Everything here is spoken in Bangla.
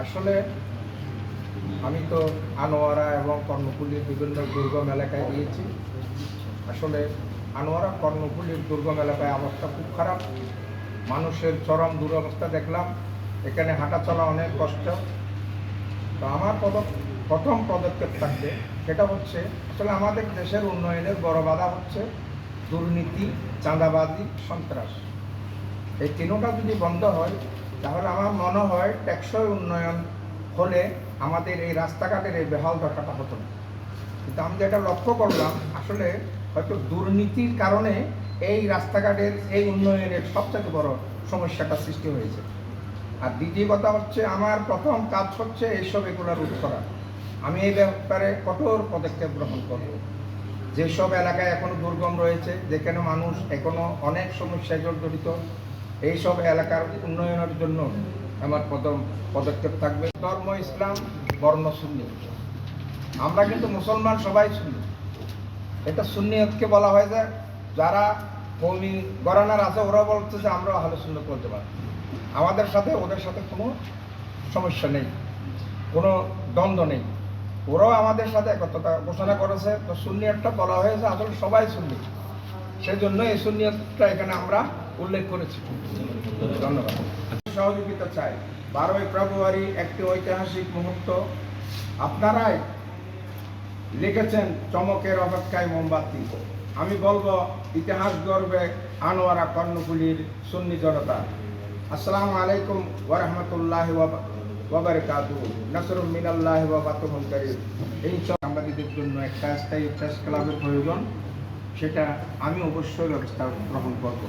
আসলে আমি তো আনোয়ারা এবং কর্ণফুলীর বিভিন্ন দুর্গম এলাকায় গিয়েছি। আসলে আনোয়ারা কর্ণফুলীর দুর্গম এলাকায় অবস্থা খুব খারাপ, মানুষের চরম দুরবস্থা দেখলাম। এখানে হাঁটা চলা অনেক কষ্ট। তো আমার প্রথম পদক্ষেপ থাকবে, সেটা হচ্ছে আসলে আমাদের দেশের উন্নয়নের বড় বাধা হচ্ছে দুর্নীতি, চাঁদাবাজি, সন্ত্রাস। এই তিনটা যদি বন্ধ হয় তাহলে আমার মনে হয় টেকসই উন্নয়ন হলে আমাদের এই রাস্তাঘাটের এই বেহাল দশাটা হতো না। কিন্তু আমি যেটা লক্ষ্য করলাম, আসলে হয়তো দুর্নীতির কারণে এই রাস্তাঘাটের এই উন্নয়নের সবথেকে বড় সমস্যাটা সৃষ্টি হয়েছে। আর দ্বিতীয় কথা হচ্ছে, আমার প্রথম কাজ হচ্ছে এগুলো রোধ করা। আমি এই ব্যাপারে কঠোর পদক্ষেপ গ্রহণ করব। যেসব এলাকায় এখনো দুর্গম রয়েছে, যেখানে মানুষ এখনো অনেক সমস্যায় জড়িত, এইসব এলাকার উন্নয়নের জন্য আমার প্রথম পদক্ষেপ থাকবে। ধর্ম ইসলাম, বর্ণ সুন্নি। আমরা কিন্তু মুসলমান সবাই সুন্নি। এটা সুন্নিয়তকে বলা হয় যে যারা কওমি গরানার আছে ওরা বলছে যে আমরা আহলে সুন্নাত বলতে পারি। আমাদের সাথে ওদের সাথে কোনো সমস্যা নেই, কোনো দ্বন্দ্ব নেই। ওরাও আমাদের সাথে একতা ঘোষণা করেছে। তো সুন্নিয়তটা বলা হয়েছে আসলে সবাই সুন্নি, সেজন্য এই সুন্নিয়তটা এখানে আমরা উল্লেখ করেছি। ধন্যবাদ। সহযোগিতা চাই। 12ই ফেব্রুয়ারি একটি ঐতিহাসিক মুহূর্ত। আপনারাই লিখেছেন চমকের অপেক্ষায় মোমবাতি। আমি বলবো ইতিহাস গর্বে আনোয়ারা কর্ণফুলীর সুন্নি জনতা। আসসালামু আলাইকুম ওয়া রাহমাতুল্লাহি ওয়া বারাকাতুহু। নাসরুম মিনাল্লাহি ওয়া ফাতহুন কারীম। এই সাংবাদিকদের জন্য একটা স্থায়ী প্রেস ক্লাবের প্রয়োজন, সেটা আমি অবশ্যই ব্যবস্থা গ্রহণ করব।